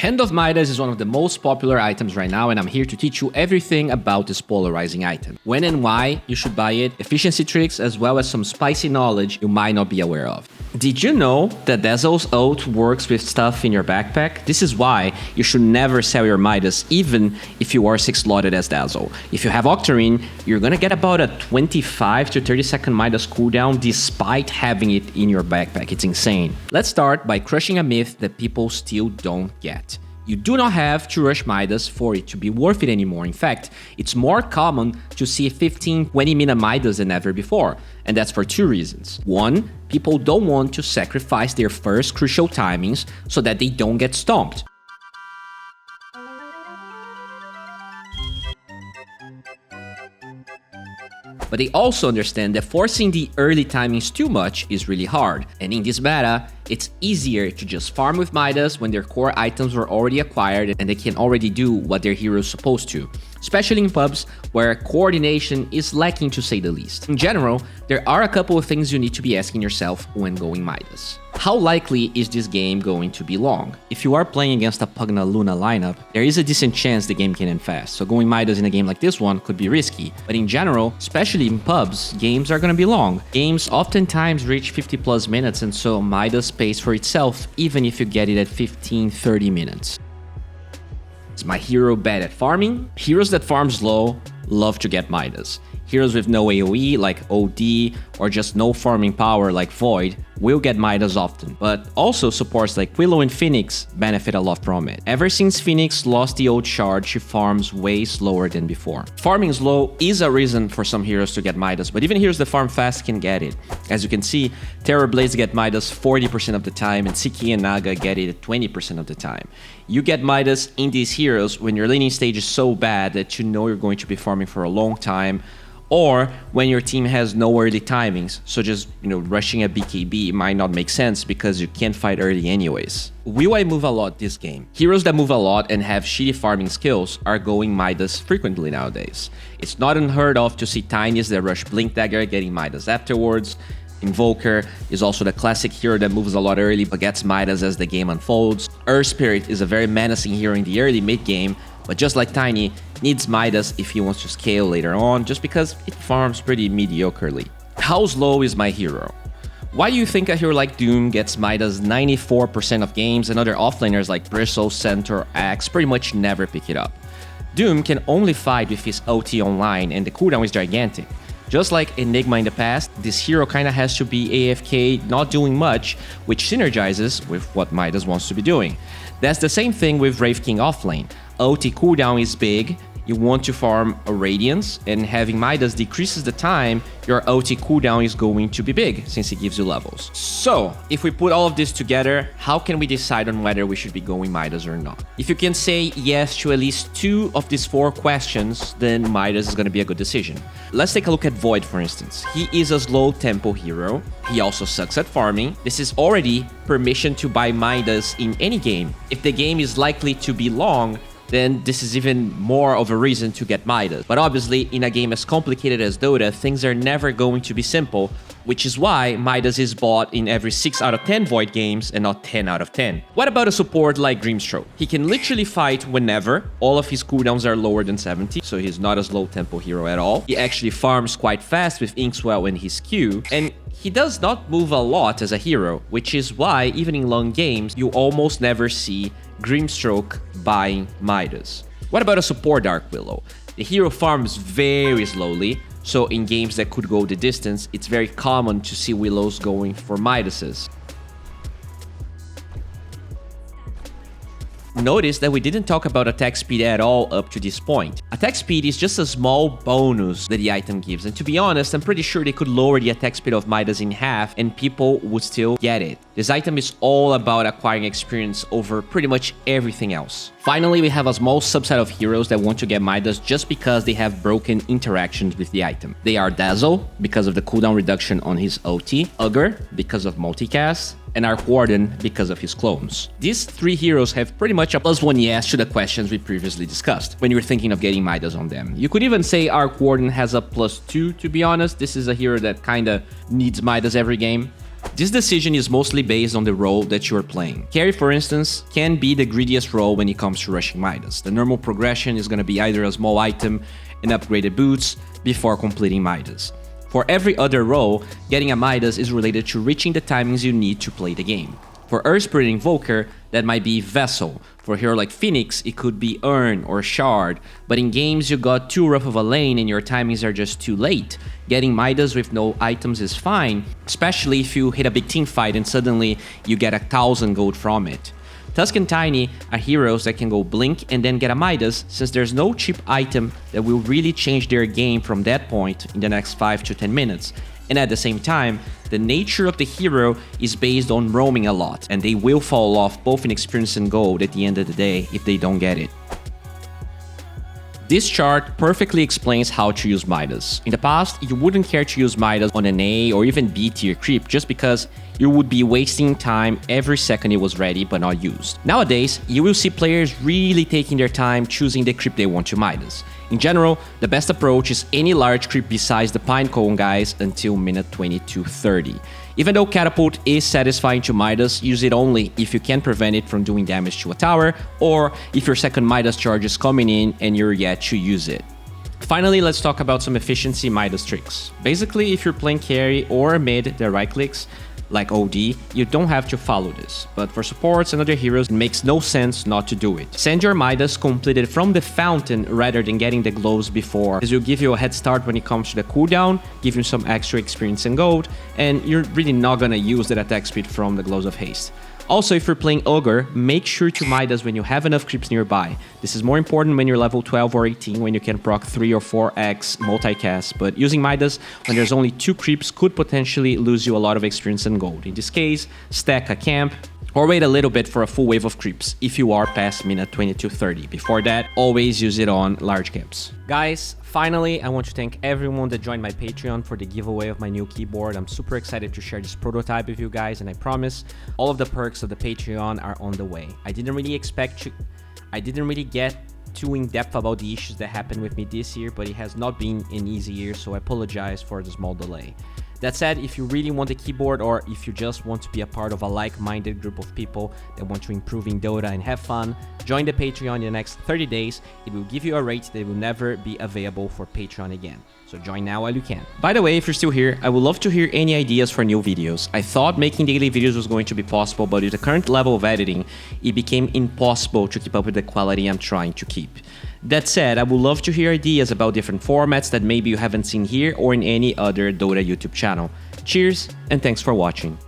Hand of Midas is one of the most popular items right now, and I'm here to teach you everything about this polarizing item. When and why you should buy it, efficiency tricks, as well as some spicy knowledge you might not be aware of. Did you know that Dazzle's ult works with stuff in your backpack? This is why you should never sell your Midas, even if you are 6 slotted as Dazzle. If you have Octarine, you're gonna get about a 25 to 30 second Midas cooldown despite having it in your backpack. It's insane. Let's start by crushing a myth that people still don't get. You do not have to rush Midas for it to be worth it anymore. In fact, it's more common to see 15-20 minute Midas than ever before. And that's for 2 reasons. 1, people don't want to sacrifice their first crucial timings so that they don't get stomped. But they also understand that forcing the early timings too much is really hard. And in this meta, it's easier to just farm with Midas when their core items were already acquired and they can already do what their hero is supposed to. Especially in pubs where coordination is lacking, to say the least. In general, there are a couple of things you need to be asking yourself when going Midas. How likely is this game going to be long? If you are playing against a Pugna Luna lineup, there is a decent chance the game can end fast, so going Midas in a game like this one could be risky. But in general, especially in pubs, games are gonna be long. Games oftentimes reach 50 plus minutes, and so Midas pays for itself even if you get it at 15-30 minutes. Is my hero bad at farming? Heroes that farm slow love to get Midas. Heroes with no AoE like OD or just no farming power like Void will get Midas often, but also supports like Willow and Phoenix benefit a lot from it. Ever since Phoenix lost the old shard, she farms way slower than before. Farming slow is a reason for some heroes to get Midas, but even heroes that farm fast can get it. As you can see, Terrorblades get Midas 40% of the time and Siki and Naga get it 20% of the time. You get Midas in these heroes when your laning stage is so bad that you know you're going to be farming for a long time, or when your team has no early timings, so just, rushing a BKB might not make sense because you can't fight early anyways. Will I move a lot this game? Heroes that move a lot and have shitty farming skills are going Midas frequently nowadays. It's not unheard of to see Tinies that rush Blink Dagger getting Midas afterwards. Invoker is also the classic hero that moves a lot early but gets Midas as the game unfolds. Earth Spirit is a very menacing hero in the early mid game, but just like Tiny, needs Midas if he wants to scale later on, just because it farms pretty mediocrely. How slow is my hero? Why do you think a hero like Doom gets Midas 94% of games and other offlaners like Bristle, Centaur, Axe pretty much never pick it up? Doom can only fight with his OT online and the cooldown is gigantic. Just like Enigma in the past, this hero kinda has to be AFK, not doing much, which synergizes with what Midas wants to be doing. That's the same thing with Wraith King offlane. OT cooldown is big, you want to farm a Radiance, and having Midas decreases the time your OT cooldown is going to be big, since it gives you levels. So, if we put all of this together, how can we decide on whether we should be going Midas or not? If you can say yes to at least 2 of these 4 questions, then Midas is going to be a good decision. Let's take a look at Void, for instance. He is a slow tempo hero. He also sucks at farming. This is already permission to buy Midas in any game. If the game is likely to be long, then this is even more of a reason to get Midas. But obviously, in a game as complicated as Dota, things are never going to be simple, which is why Midas is bought in every 6 out of 10 Void games and not 10 out of 10. What about a support like Grimstroke? He can literally fight whenever. All of his cooldowns are lower than 70, so he's not a slow tempo hero at all. He actually farms quite fast with Inkswell in his Q, and he does not move a lot as a hero, which is why even in long games, you almost never see Grimstroke buying Midas. What about a support Dark Willow? The hero farms very slowly, so in games that could go the distance, it's very common to see Willows going for Midases. Notice that we didn't talk about attack speed at all up to this point. Attack speed is just a small bonus that the item gives, and to be honest, I'm pretty sure they could lower the attack speed of Midas in half and people would still get it. This item is all about acquiring experience over pretty much everything else. Finally, we have a small subset of heroes that want to get Midas just because they have broken interactions with the item. They are Dazzle, because of the cooldown reduction on his OT, Ugger, because of multicast, and Arc Warden because of his clones. These 3 heroes have pretty much a +1 yes to the questions we previously discussed when you're thinking of getting Midas on them. You could even say Arc Warden has a +2, to be honest. This is a hero that kinda needs Midas every game. This decision is mostly based on the role that you are playing. Carry, for instance, can be the greediest role when it comes to rushing Midas. The normal progression is going to be either a small item and upgraded boots before completing Midas. For every other role, getting a Midas is related to reaching the timings you need to play the game. For Earth Spirit Invoker, that might be Vessel. For a hero like Phoenix, it could be Urn or Shard. But in games you got too rough of a lane and your timings are just too late, getting Midas with no items is fine, especially if you hit a big team fight and suddenly you get 1,000 gold from it. Tusk and Tiny are heroes that can go blink and then get a Midas, since there's no cheap item that will really change their game from that point in the next 5 to 10 minutes. And at the same time, the nature of the hero is based on roaming a lot, and they will fall off both in experience and gold at the end of the day if they don't get it. This chart perfectly explains how to use Midas. In the past, you wouldn't care to use Midas on an A or even B tier creep just because you would be wasting time every second it was ready but not used. Nowadays, you will see players really taking their time choosing the creep they want to Midas. In general, the best approach is any large creep besides the Pinecone guys until minute 22:30. Even though Catapult is satisfying to Midas, use it only if you can prevent it from doing damage to a tower, or if your second Midas charge is coming in and you're yet to use it. Finally, let's talk about some efficiency Midas tricks. Basically, if you're playing carry or mid that right clicks, like OD, you don't have to follow this, but for supports and other heroes, it makes no sense not to do it. Send your Midas completed from the fountain rather than getting the gloves before, as will give you a head start when it comes to the cooldown, give you some extra experience and gold, and you're really not gonna use that attack speed from the Gloves of Haste. Also, if you're playing Ogre, make sure to Midas when you have enough creeps nearby. This is more important when you're level 12 or 18 when you can proc 3 or 4x multicast, but using Midas when there's only 2 creeps could potentially lose you a lot of experience and gold. In this case, stack a camp, or wait a little bit for a full wave of creeps if you are past minute 22:30. Before that, always use it on large camps. Guys, finally, I want to thank everyone that joined my Patreon for the giveaway of my new keyboard. I'm super excited to share this prototype with you guys, and I promise all of the perks of the Patreon are on the way. I didn't really get too in-depth about the issues that happened with me this year, but it has not been an easy year, so I apologize for the small delay. That said, if you really want a keyboard, or if you just want to be a part of a like-minded group of people that want to improve in Dota and have fun, join the Patreon in the next 30 days. It will give you a rate that will never be available for Patreon again. So join now while you can. By the way, if you're still here, I would love to hear any ideas for new videos. I thought making daily videos was going to be possible, but with the current level of editing, it became impossible to keep up with the quality I'm trying to keep. That said, I would love to hear ideas about different formats that maybe you haven't seen here or in any other Dota YouTube channel. Cheers, and thanks for watching.